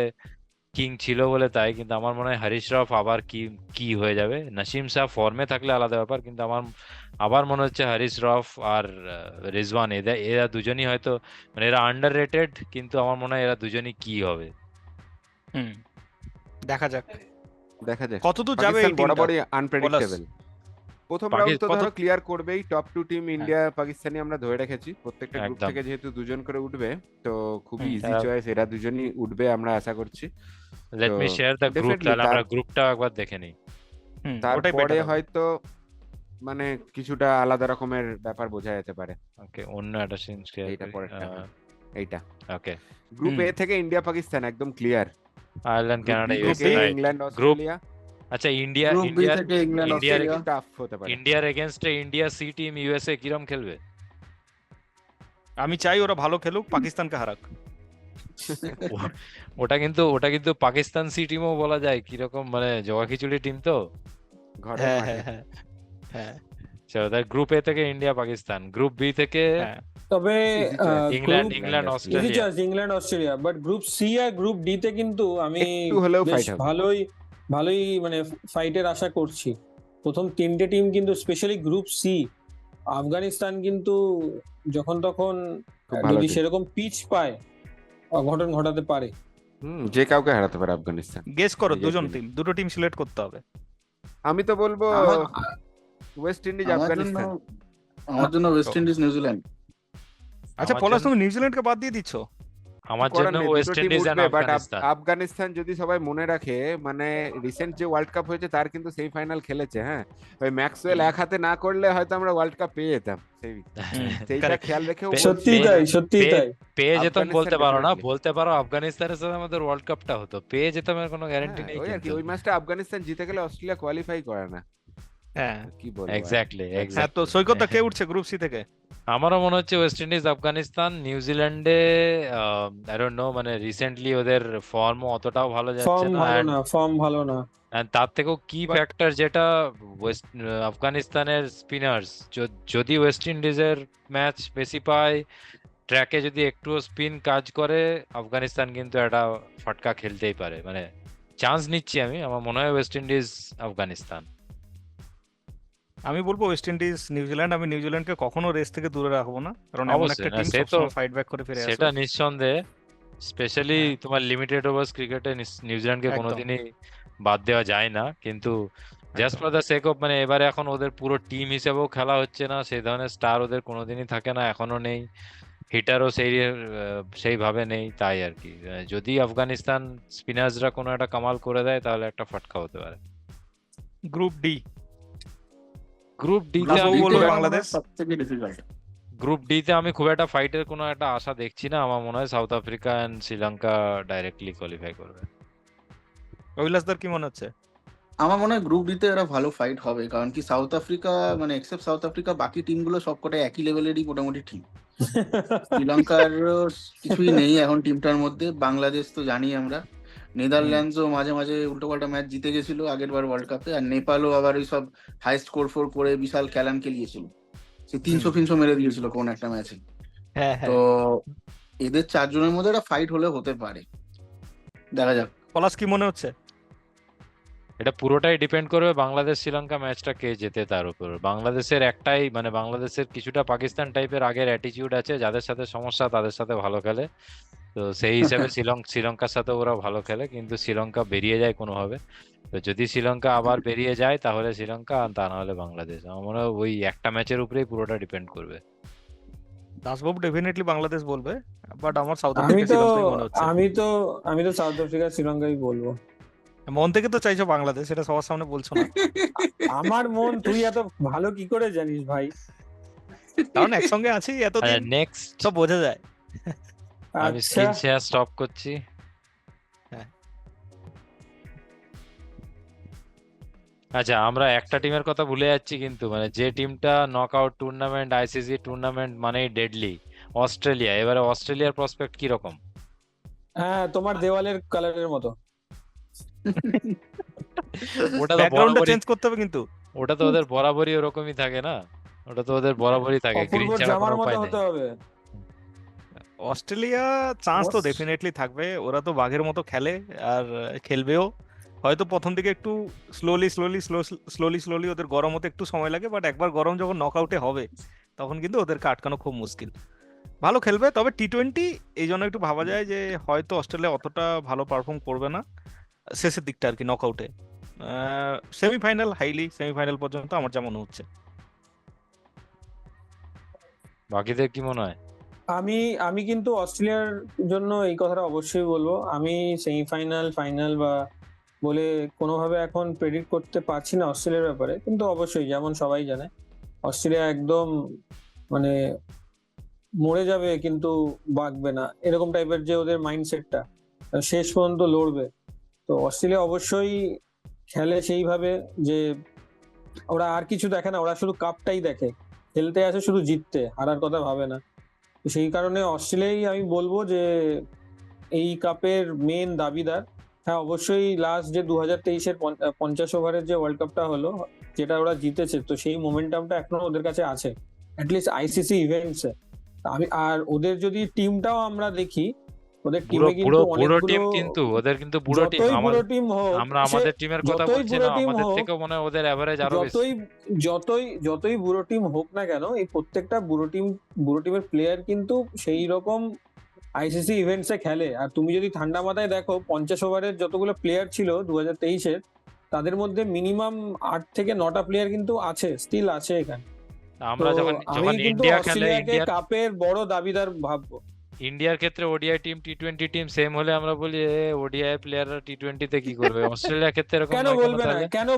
কিং ছিল বলে তাই, কিন্তু আমার মনে হয় হারিস রফ আবার কি কি হয়ে যাবে। নাসিম শাহ ফর্মে থাকলে আলাদা ব্যাপার, কিন্তু আমার আবার মনে হচ্ছে হারিস রফ আর রিজওয়ান এরা এরা দুজনই হয়তো, মানে এরা আন্ডার রেটেড, কিন্তু আমার মনে হয় এরা দুজনই কি হবে। হুম দেখা যাক দেখা যাক। কতদূর যাবে এই পাকিস্তান টিমটা। বরাবরই আনপ্রেডিক্টেবল। প্রথম রাউন্ড তো কত- ধরো ক্লিয়ার করবেই, top two team India Pakistani আমরা ধরে রেখেছি, প্রত্যেকটা গ্রুপ একদম। থেকে যেহেতু দুজন করে উঠবে, তো খুবই হুম, ইজি চয়েস, এরা দুজনই উঠবে আমরা আশা করছি। লেট মি তো শেয়ার দ্য গ্রুপ, definitely তাহলে আমরা তার- গ্রুপটা একবার দেখে নিই। ওটাই তারপরে বেটার হবে। হয়তো মানে কিছুটা আলাদা রকমের ব্যাপার বোঝা যেতে পারে। ওকে, অন্য একটা সিন শেয়ার এইটা করি। পরেরটা, এইটা ওকে, গ্রুপ হুম। এ থেকে ইন্ডিয়া পাকিস্তান একদম clear. Ireland Canada group USA, থেকে B, right. England group Australia, আচ্ছা, ইন্ডিয়া গ্রুপ বি ইন্ডিয়ার থেকে ইংল্যান্ড ইন্ডিয়ার অস্ট্রেলিয়া। টাফ হতে পারে। ইন্ডিয়ার এগেনস্টে ইন্ডিয়া সি টিম ইউএসএ কিরম খেলবে? আমি চাই ওরা ভালো খেলুক, পাকিস্তানকে হারাক। ওটা কিন্তু পাকিস্তান সি টিমও বলা যায়, কিরকম মানে জগা খিচুড়ি টিম তো। ঘরের মাঠে। হ্যাঁ চলো, তাহলে গ্রুপ এ থেকে ইন্ডিয়া পাকিস্তান, গ্রুপ বি থেকে হ্যাঁ তবে Easy choice. England group England Australia. Australia. Easy choice England Australia, but group C আর গ্রুপ ডি তে কিন্তু আমি একটু হলেও বেশ fight হবে। ভালোই মানে ফাইটের আশা করছি। প্রথম তিনটে টিম কিন্তু স্পেশালি গ্রুপ সি, আফগানিস্তান কিন্তু যখন তখন খুব ভালো যদি team। সেরকম পিচ পায় অঘটন ঘটাতে পারে। যে কাউকে হারাতে পারে আফগানিস্তান। গেস করো নিজের দুজন team। টিম, দুটো টিম সিলেক্ট করতে হবে। আমি তো বলবো আমার- ওয়েস্ট ইন্ডিজ আমার জন্য আফগানিস্তান। West Indies New Zealand. আচ্ছা আমার পলাশ জন্য- তুমি নিউজিল্যান্ডকে বাদ দিয়ে দিচ্ছ? আমার করার জন্য নেই, দুটো ওয়েস্ট টিম ইন্ডিজ এন্ড উঠবে, বাট আফগানিস্তান। আফগানিস্তান যদি সবাই মনে রাখে, মানে রিসেন্ট যে ওয়ার্ল্ড কাপ হয়েছে তার কিন্তু সেমিফাইনাল খেলেছে। হ্যাঁ, ওই ম্যাক্সওয়েল এক হাতে না করলে হয়তো আমরা ওয়ার্ল্ড কাপ পেয়ে যেতাম। সেইটা কারেক্ট। খেয়াল রেখেও পে- বলছি, সত্যিই পে- তাই, সত্যিই পেয়ে তাই। পেয়ে যেতাম বলতে আফগানিস্তান পারো না, ডেফিনেটলি। বলতে পারো আফগানিস্তানের সাথে আমাদের ওয়ার্ল্ড কাপটা হতো, পেয়ে যেতাম এর কোনো গ্যারান্টি হ্যাঁ, নেই ওই আর কি, কিন্তু। ওই ম্যাচটা আফগানিস্তান জিতে গেলে অস্ট্রেলিয়া কোয়ালিফাই করে না। হ্যাঁ কি বলবো আর। এক্স্যাক্টলি হ্যাঁ, তো এক্স্যাক্টলি। সৈকতদা কে উঠছে গ্রুপ সি থেকে? আমারও মনে হচ্ছে ওয়েস্ট ইন্ডিজ, আফগানিস্তান, নিউজিল্যান্ডে আই ডোন্ট নো, মানে রিসেন্টলি ওদের ফর্মও অতটাও ভালো যাচ্ছে ফর্ম না, ভালো না, ফর্ম ভালো না। and তার থেকেও কি বাট ফ্যাক্টর যেটা ওয়েস্ট আফগানিস্তানের স্পিনার্স, যদি ওয়েস্ট ইন্ডিজের ম্যাচ বেশি পায়, ট্র্যাকে যদি একটুও স্পিন কাজ করে, আফগানিস্তান কিন্তু একটা ফাটকা খেলতেই পারে, মানে চান্স নিচ্ছি আমি, আমার মনে হয় ওয়েস্ট ইন্ডিজ, আফগানিস্তান। আমি বলবো ওয়েস্ট ইন্ডিজ, নিউজিল্যান্ড। আমি নিউজিল্যান্ডকে কখনো রেস থেকে দূরে রাখবো না, কারণ এমন অবশ্যই একটা না, টিম সে তো, সবসময় ফাইট ব্যাক করে ফিরে আসে। সেটা নিঃসন্দেহে, স্পেশালি হ্যাঁ, তোমার লিমিটেড ওভার্স ক্রিকেটে নিউজিল্যান্ডকে একদম কোনোদিনই বাদ দেওয়া যায় না, কিন্তু জাস্ট একদম। ফর দ্য সেক অফ, মানে এবারে এখন ওদের পুরো টিম হিসেবেও খেলা হচ্ছে না, সেই ধরনের স্টার ওদের কোনোদিনই থাকে না, এখনো নেই, হিটারও সেইভাবে নেই, তাই আর কি। যদি আফগানিস্তান স্পিনার্সরা কোনো একটা কামাল করে দেয় তাহলে একটা ফাটকা হতে পারে। গ্রুপ ডি, গ্রুপ ডিতে গ্রুপ নাজবু আমি ডি বলবে খুব তে বাংলাদেশ। সব থেকে ডিফিকাল্ট। গ্রুপ ডিতে আমি খুব একটা ফাইটের কোনো একটা আশা দেখছি না, আমার মনে হয় South Africa and Sri Lanka directly qualify করবে। কৈলাসদার কি মনে হচ্ছে? আমার মনে হয় গ্রুপ ডি তে এরা ভালো ফাইট হবে, কারণ কি সাউথ আফ্রিকা, মানে এক্সেপ্ট সাউথ আফ্রিকা, বাকি টিমগুলো সবকটা একই লেভেলেরই মোটামুটি টিম। শ্রীলঙ্কার কিছুই নেই এখন টিমটার মধ্যে। বাংলাদেশ তো জানি আমরা, নেদারল্যান্ডসও মাঝে মাঝে উল্টোপাল্টা ম্যাচ জিতে গেছিল আগের বার ওয়ার্ল্ড কাপে, আর নেপালও আবার ওই সব হাই স্কোর ফোর করে বিশাল ক্যালাম খেলিয়েছিল, সে 300 মেরে দিয়েছিল কোন একটা ম্যাচে। হ্যাঁ তো হ্যাঁ, এদের চারজনের মধ্যে একটা ফাইট হলে হতে পারে, দেখা যাক। পলাশ কি মনে হচ্ছে? এটা পুরোটাই ডিপেন্ড করবে বাংলাদেশ শ্রীলঙ্কা ম্যাচটা কে জেতে তার উপর। বাংলাদেশের একটাই, মানে বাংলাদেশের কিছুটা পাকিস্তান টাইপের আগের অ্যাটিটিউড আছে, যাদের সাথে সমস্যা তাদের সাথে ভালো খেলে, তো সেই হিসাবে শ্রীলঙ্কার সাথে ওরা ভালো খেলে, কিন্তু শ্রীলঙ্কা বেরিয়ে যায় কোনোভাবে। তো যদি শ্রীলঙ্কা আবার বেরিয়ে যায় তাহলে শ্রীলঙ্কা, আর তা না হলে বাংলাদেশ। আমার মনে হয় ওই একটা ম্যাচের উপরেই পুরোটা ডিপেন্ড করবে। দাসবাবু ডেফিনেটলি বাংলাদেশ বলবে, বাট আমার সাউথ আমি আফ্রিকা তো শ্রীলঙ্কাই মনে হচ্ছে। আমি তো আমি তো সাউথ আফ্রিকা শ্রীলঙ্কাই বলবো। মন থেকে তো চাইছো বাংলাদেশ, এটা সবার সামনে বলছো না, আমার মন তুই এত ভালো কি করে জানিস ভাই? কারণ একসঙ্গে আছি এতদিন, নেক্সট, সব বোঝা যায়। আমি আচ্ছা, স্ক্রিন শেয়ার স্টপ করছি। হ্যাঁ, আচ্ছা, আমরা একটা টিমের কথা ভুলে যাচ্ছি কিন্তু, মানে যে টিমটা নকআউট টুর্নামেন্ট, আইসিসি টুর্নামেন্ট মানেই ডেডলি, অস্ট্রেলিয়া। এবারে অস্ট্রেলিয়ার প্রসপেক্ট কি রকম? হ্যাঁ, তোমার দেওয়ালের কালারের মতো। ওটা তো ব্যাকগ্রাউন্ডটা বরাবরই, চেঞ্জ করতে হবে কিন্তু। ওটা তো ওদের বরাবরই ওরকমই থাকে না, ওটা তো ওদের বরাবরই থাকে, গ্রিন অপূর্বর ছাড়া কোনো জামার মতো উপায় নেই। হতে হবে। অস্ট্রেলিয়া চান্স তো ওস- ডেফিনেটলি থাকবে, ওরা তো বাঘের মতো খেলে আর খেলবেও। হয়তো প্রথম দিকে একটু স্লোলি ওদের গরম হতে একটু সময় লাগে, বাট একবার গরম যখন নকআউটে হবে তখন কিন্তু ওদেরকে আটকানো খুব মুশকিল। ভালো খেলবে, তবে টি-20 এই জন্য একটু ভাবা যায় যে হয়তো অস্ট্রেলিয়া অতটা ভালো পারফর্ম করবে না শেষের দিকটা আর কি, নকআউটে। সেমিফাইনাল, হাইলি সেমিফাইনাল পর্যন্ত আমার যেমন হচ্ছে। বাকিদের কি মনে হয়? আমি আমি কিন্তু অস্ট্রেলিয়ার জন্য এই কথাটা অবশ্যই বলবো। আমি সেমিফাইনাল, ফাইনাল বা বলে কোনোভাবে এখন প্রেডিক্ট করতে পারছি না অস্ট্রেলিয়ার ব্যাপারে, কিন্তু অবশ্যই যেমন সবাই জানে অস্ট্রেলিয়া একদম মানে মরে যাবে কিন্তু বাঁচবে না, এরকম টাইপের যে ওদের মাইন্ডসেটটা, শেষ পর্যন্ত লড়বে। তো অস্ট্রেলিয়া অবশ্যই খেলে সেইভাবে যে ওরা আর কিছু দেখে না, ওরা শুধু কাপটাই দেখে, খেলতে আসে শুধু জিততে, হারার কথা ভাবে না। তো সেই কারণে অস্ট্রেলিয়াই আমি বলবো যে এই কাপের মেন দাবিদার। হ্যাঁ, অবশ্যই লাস্ট যে 2023-এর 50 ওভারের যে ওয়ার্ল্ড কাপটা হলো, যেটা ওরা জিতেছে, তো সেই মোমেন্টামটা এখনো ওদের কাছে আছে, অ্যাটলিস্ট আইসিসি ইভেন্টসে। আর ওদের যদি টিমটাও আমরা দেখি, ওদের বুড়ো টিমে বুড়ো কিন্তু বুড়ো অনেকগুলো, টিম, কিন্তু ওদের কিন্তু বুড়ো টিম। যতই বুড়ো টিম হোক, আমরা সে আমাদের টিমের কথা যতই বলছি বুড়ো না, টিম আমাদের হোক, থেকেও মনে হয় ওদের অ্যাভারেজ আরো বেশি। যতই বুড়ো টিম হোক না কেন, এই প্রত্যেকটা বুড়ো টিমের প্লেয়ার কিন্তু সেই রকম আইসিসি ইভেন্টসে খেলে। আর তুমি যদি ঠান্ডা মাথায় দেখো 50 ওভারের যতগুলো প্লেয়ার ছিল 2023-এর, তাদের মধ্যে মিনিমাম 8 থেকে 9টা প্লেয়ার কিন্তু আছে, স্টিল আছে এখানে। আমরা তো যখন আমি কিন্তু ইন্ডিয়া খেলে, অস্ট্রেলিয়াকে ইন্ডিয়ার কাপের বড় দাবিদার ভাববো। ইন্ডিয়ার ক্ষেত্রে ওডিআই টিম টি-20 টিম সেম হলে আমরা বলি ওডিআই প্লেয়াররা টি-20 তে কি করবে, অস্ট্রেলিয়ার ক্ষেত্রে এরকম কেন নয় কেন বলবে না, তাহলে? কেন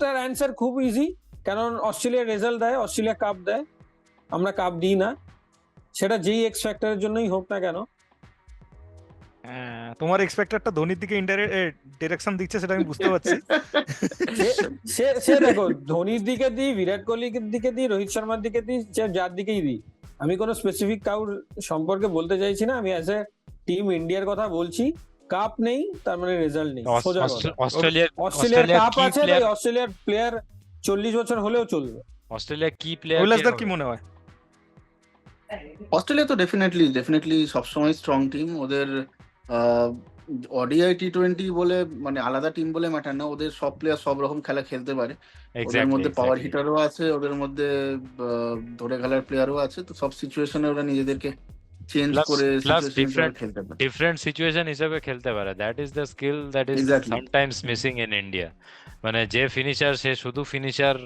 তার অ্যান্সার খুব ইজি, কারণ অস্ট্রেলিয়া রেজাল্ট দেয়, অস্ট্রেলিয়া কাপ দেয়, আমরা কাপ দিই না, সেটা যেই এক্স ফ্যাক্টরের জন্যই হোক না কেন। তোমার এক্সপেক্টারটা ধোনির দিকে ডিরেকশন দিচ্ছে, সেটা আমি বুঝতে পারছি। সে দেখো, ধোনির দিকে দিই, বিরাট কোহলির দিকে দিই, রোহিত শর্মার দিকে দিই, যার দিকেই দিই, আমি কোনো স্পেসিফিক কাউর সম্পর্কে বলতে চাইছি না, আমি অ্যাজ এ টিম ইন্ডিয়ার কথা বলছি। কাপ নেই তার মানে রেজাল্ট নেই, সোজা কথা। অস্ট্রেলিয়ার অস্ট্রেলিয়ার কাপ কি আছে, প্লেয়ার, তাই অস্ট্রেলিয়ার প্লেয়ার 40 বছর হলেও চলবে। অস্ট্রেলিয়ার কি প্লেয়ার কৈলাসদার কি মনে হয়? অস্ট্রেলিয়া তো ডেফিনেটলি সবসময় স্ট্রং টিম। ওদের ওডিআই টি-20 বলে মানে আলাদা টিম বলে ম্যাটার না, ওদের সব প্লেয়ার সব রকম খেলা খেলতে পারে। ওদের মধ্যে পাওয়ার হিটারও আছে, ওদের মধ্যে ধরে খেলার প্লেয়ারও আছে, তো সব সিচুয়েশনে ওরা নিজেদেরকে চেঞ্জ করে সিচুয়েশনে খেলতে পারে। ডিফারেন্ট সিচুয়েশন হিসেবে খেলতে পারে, that is the skill that is Exactly. Sometimes missing in India. মানে যে ফিনিশার সে শুধু ফিনিশার,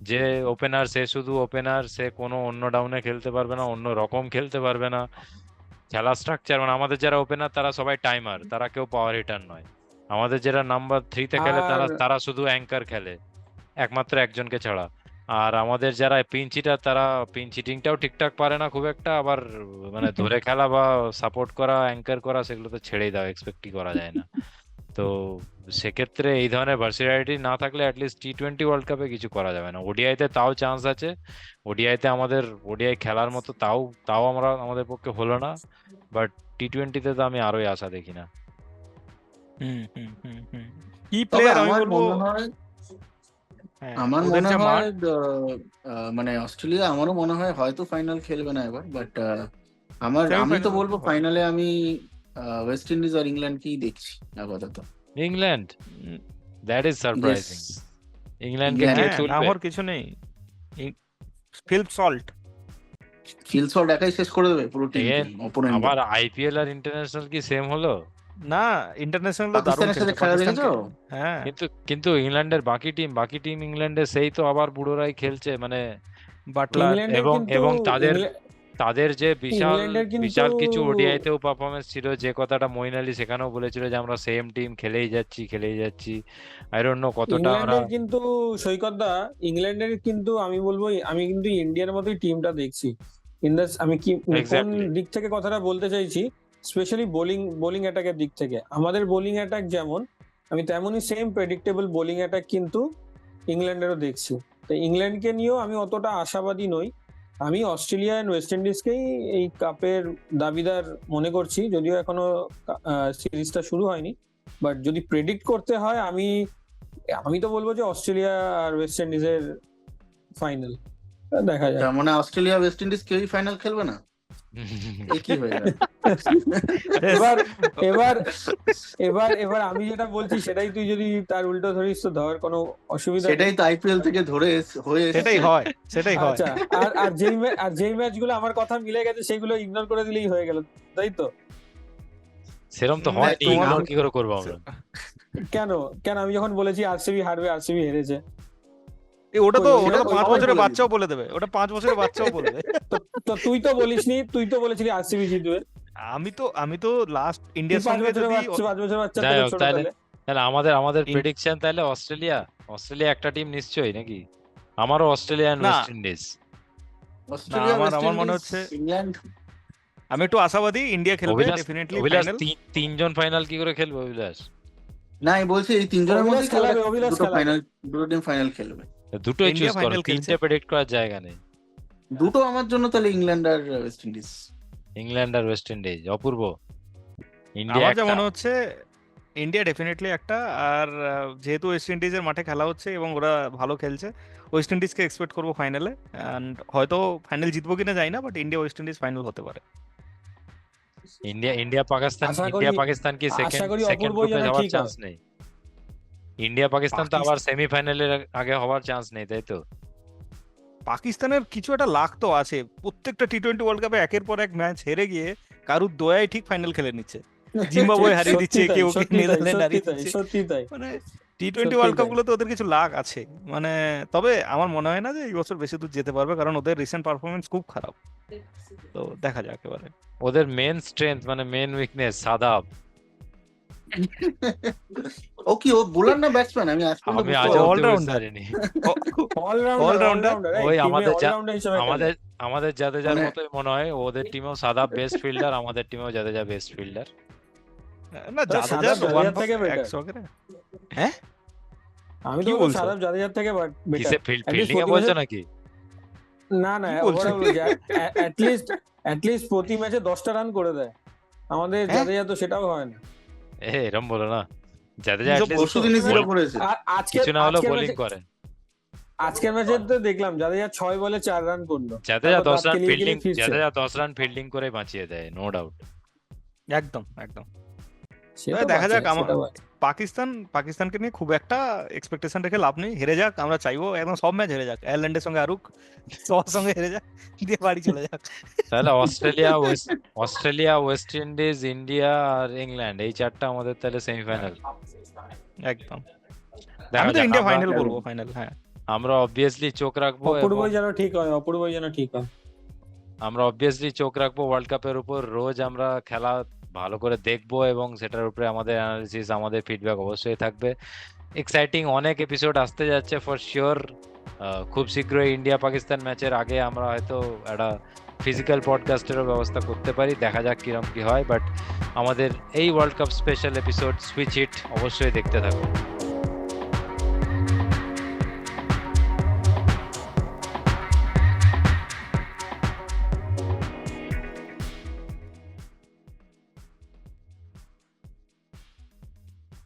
যে ওপেনার সে শুধু ওপেনার, সে কোনো অন্য ডাউনে খেলতে পারবে না, অন্য রকম খেলতে পারবে না। খেলা স্ট্রাকচার মানে আমাদের যারা ওপেনার তারা সবাই টাইমার, তারা কেউ পাওয়ার হিটার নয়। আমাদের যারা নাম্বার 3-তে খেলে তারা আর- তারা শুধু অ্যাঙ্কার খেলে, একমাত্র একজনকে ছাড়া। আর আমাদের যারা পিঞ্চ হিটার তারা পিঞ্চ হিটিংটাও ঠিকঠাক পারে না খুব একটা, আবার মানে ধরে খেলা বা সাপোর্ট করা, অ্যাঙ্কার করা সেগুলো তো ছেড়েই দাও, এক্সপেক্টই করা যায় না। তো সেক্ষেত্রে এই ধরনের ভার্সিটালিটি না থাকলে অ্যাটলিস্ট টি-20 ওয়ার্ল্ড কাপে কিছু করা যাবে না। ওডিআইতে তাও চান্স আছে, ওডিআইতে আমাদের ওডিআই খেলার মতো তাও তাও আমরা আমাদের পক্ষে হলো না, বাট টি-20তে তো আমি আরোই আশা দেখি না। কি তবে প্লেয়ার আমি আমার বলবো, মনে হয় হ্যাঁ, আমার ওদের মনে যা হয় মাঠ, মানে অস্ট্রেলিয়া আমারও মনে হয় হয়তো ফাইনাল খেলবে না এবার, বাট আমি তো Semi-final বলবো হবে। ফাইনালে আমি ওয়েস্ট ইন্ডিজ আর ইংল্যান্ডকেই দেখছি আপাতত। England, that is surprising. ইংল্যান্ডকে কে ইংল্যান্ড, হ্যাঁ, না তুলবে? হওয়ার কিছু নেই। ফিল সল্ট, ফিলসল্ট একাই শেষ করে দেবে পুরো Again, টিম অপোনেন্ট। আবার আইপিএল আর ইন্টারন্যাশনাল কি সেম হলো? না ইন্টারন্যাশনাল দারুণ পাকিস্তানের সাথে খেলছে খেলা পাকিস্তানকে, দেখেছো? হ্যাঁ। কিন্তু ইংল্যান্ডের বাকি টিম ইংল্যান্ডের সেই তো আবার বুড়োরাই খেলছে, মানে বাটলার, ইংল্যান্ডের এবং কিন্তু এবং তাদের ইংল্যা- তাদের যে বিশাল ইংল্যান্ডের কিন্তু বিশাল কিছু ওডিআইতেও পারফরমেন্স ছিল, যে কথাটা মঈন আলী সেখানেও বলেছিল যে আমরা সেম টিম খেলেই যাচ্ছি। আই ডোন্ট নো কতটা আমরা ইংল্যান্ডের কিন্তু সৈকত দা, ইংল্যান্ডের কিন্তু আমি বলবো, আমি কিন্তু ইন্ডিয়ার মতোই টিমটা দেখছি। আমি কি কোন Exactly. দিক থেকে কথাটা বলতে চাইছি, স্পেশালি বোলিং অ্যাটাকের দিক থেকে। আমাদের বোলিং অ্যাটাক যেমন, আমি তেমনই সেম প্রেডিক্টেবল বোলিং অ্যাটাক কিন্তু ইংল্যান্ডেরও দেখছি। তো ইংল্যান্ডকে নিয়েও আমি অতটা আশাবাদী নই। আমি অস্ট্রেলিয়া এন্ড ওয়েস্ট ইন্ডিজকেই এই কাপের দাবিদার মনে করছি, যদিও এখনো সিরিজটা শুরু হয়নি। বাট যদি প্রেডিক্ট করতে হয়, আমি তো বলবো যে অস্ট্রেলিয়া আর ওয়েস্ট ইন্ডিজের ফাইনাল, দেখা যাক। তার মানে অস্ট্রেলিয়া ওয়েস্ট ইন্ডিজ কেউই ফাইনাল খেলবে না? এই কি হয়ে গেল? এবার এবার এবার এবার আমি যেটা বলছি সেটাই তুই যদি তার উল্টো ধরিস তো ধর, কোনো অসুবিধা নেই। সেটাই তো আইপিএল থেকে ধরে হয়ে এসেছে। সেটাই হয়। আচ্ছা, আর যেই ম্যাচগুলো আমার কথা মিলে গেছে সেগুলো ইগনোর করে দিলেই হয়ে গেল, তাই তো? সেরকম তো না, হয়নি, তোমার- ইগনোর কি করে করবো আমরা? কেন আমি যখন বলেছি আরসিবি হারবে, আরসিবি হেরেছে। ওটা তো সেটা তো 5 সবাই বছরের বলে বাচ্চাও বলে দেবে, ওটা 5 বছরের বাচ্চাও বলে দেবে। তো তুই তো বলিসনি, তুই তো বলেছিলি আরসিবি জিতবে। আমি তো লাস্ট তুই ইন্ডিয়ার 5 সঙ্গে বছরের যদি বাচ্চা, 5 বছরের বাচ্চা যাই থেকে হোক, ছোট তাহলে তাহলে। আমাদের ইন- প্রেডিকশন তাহলে অস্ট্রেলিয়া একটা টিম নিশ্চয়ই নাকি? আমারও অস্ট্রেলিয়া এন্ড না। West Indies. অস্ট্রেলিয়া, আমার- ওয়েস্ট আমার মনে ইন্ডিজ, হচ্ছে ইংল্যান্ড। আমি একটু আশাবাদী ইন্ডিয়া খেলবে ডেফিনেটলি অভিলাষ ফাইনাল। তিনজন ফাইনাল কি করে খেলবে অভিলাষ? না, আমি বলছি এই তিনজনের অভিলাষ মধ্যে খেলাবে, অভিলাষ খেলাবে। দুটো টিম ফাইনাল খেলবে। দুটোই ইন্ডিয়া চুজ করো, final খেলছে। তিনটে প্রেডিক্ট করার জায়গা নেই। দুটো আমার জন্য তাহলে ইংল্যান্ড আর ওয়েস্ট ইন্ডিজ। ইংল্যান্ড আর ওয়েস্ট ইন্ডিজ, অপূর্ব। ইন্ডিয়া আমার যা একটা, মনে হচ্ছে ইন্ডিয়া ডেফিনেটলি একটা, আর যেহেতু ওয়েস্ট ইন্ডিজের মাঠে খেলা হচ্ছে এবং ওরা ভালো খেলছে, ওয়েস্ট ইন্ডিজকে এক্সপেক্ট করবো ফাইনালে। অ্যান্ড হয়তো ফাইনাল জিতবো কিনা জানি না, but India West Indies final হতে পারে। ইন্ডিয়া পাকিস্তান কি আশা করি সেকেন্ড অপূর্বই গ্রুপে যেন যাওয়ার ঠিক চান্স হয়। নেই? ইন্ডিয়া পাকিস্তান তো আবার সেমিফাইনালের আগে হওয়ার চান্স নেই, তাই তো? পাকিস্তানের কিছু একটা লাক তো আছে, প্রত্যেকটা টি-20 ওয়ার্ল্ড কাপে একের পর এক ম্যাচ হেরে গিয়ে কারুর দয়ায় ঠিক ফাইনাল খেলে নিচ্ছে। জিম্বাবুয়ে হারিয়ে দিচ্ছে, সত্যি তাই, কেউ সত্যি তাই, নেদারল্যান্ড সত্যি হারিয়ে তাই, দিচ্ছে। সত্যি তাই। মানে টি-20 সত্যিই ওয়ার্ল্ড কাপ তাই। গুলোতে ওদের কিছু লাক আছে, মানে তবে আমার মনে হয় না যে এই বছর বেশি দূর যেতে পারবে, কারণ ওদের রিসেন্ট পারফরমেন্স খুব খারাপ। তো দেখা যাক এবারে। ওদের মেন স্ট্রেংথ মানে মেন উইকনেস সাদাব। ও কি ও বোলার না ব্যাটসম্যান আমি আজ পর্যন্ত আমি বুঝতে আজ পারলাম না। অব্দি বুঝতে অলরাউন্ডার। পারিনি। Allrounder All-rounder? অলরাউন্ডার ওই টিমে আমাদের অলরাউন্ডার হিসেবে খেলে। আমাদের আমাদের জাদেজার মানে মতোই মনে হয়, ওদের টিমেও সাদাব বেস্ট ফিল্ডার, আমাদের টিমেও জাদেজা বেস্ট ফিল্ডার। না তবে জাদেজার সাদাব ওয়ান জাদেজার থেকে বেটার। 100 করে। হ্যাঁ আমি তো কি বলবো বলছো? সাদাব জাদেজার থেকে বেটার। কিসে At least ফিল্ডিং এ প্রতি বলছো ম্যাচে নাকি? না না কি বলছো? ওভারঅল অ্যাটলিস্ট প্রতি ম্যাচে 10টা রান করে দেয়। আমাদের হ্যাঁ জাদেজা তো সেটাও হয় না। এরম বলো না, জাদেজা কি তো সব অ্যাটলিস্ট পরশু দিনই জিরো বল করেছে। আর আজকে কিছু না হলেও আজকের বোলিং ম্যাচে করে। আজকের ম্যাচে তো দেখলাম জাদেজা 6 বলে 4 রান করলো, জাদেজা তারপর 10 দাঁত রান কেলিয়ে ফিল্ডিং, কেলিয়ে ফিরছে। জাদেজা 10 রান ফিল্ডিং করে বাঁচিয়ে দেয়, নো ডাউট। একদম একদম। সে তবে তো দেখা বাঁচে, যাক, আমার সেটা বাঁচে। পাকিস্তানকে নিয়ে খুব একটা এক্সপেকটেশন রেখে লাভ নেই। হেরে যাক, আমরা চাইবো একদম সব ম্যাচ হেরে যাক, আয়ারল্যান্ডের সঙ্গে আরুক, সবার সঙ্গে হেরে যাক, দিয়ে বাড়ি চলে যাক। তাহলে অস্ট্রেলিয়া, ওয়েস্ট ইন্ডিজ, ইন্ডিয়া আর ইংল্যান্ড, এই চারটা আমাদের তাহলে সেমিফাইনাল। একদম। দেখা আমি তো যাক, ইন্ডিয়া আমরা ফাইনাল বলবো, ফাইনাল। হ্যাঁ আমরা অবভিয়াসলি চোখ রাখবো এবং অপূর্বই যেন ঠিক হয়, অপূর্বই যেন ঠিক হয়। আমরা অবভিয়াসলি চোখ রাখবো ওয়ার্ল্ড কাপের উপর। রোজ আমরা খেলা ভালো করে দেখবো এবং সেটার উপরে আমাদের অ্যানালিসিস, আমাদের ফিডব্যাক অবশ্যই থাকবে। এক্সাইটিং অনেক এপিসোড আসতে যাচ্ছে ফর শিওর। খুব শীঘ্রই ইন্ডিয়া পাকিস্তান ম্যাচের আগে আমরা হয়তো একটা ফিজিক্যাল পডকাস্টেরও ব্যবস্থা করতে পারি, দেখা যাক কিরম কি হয়। বাট আমাদের এই world cup special episode switch hit অবশ্যই দেখতে থাকুন।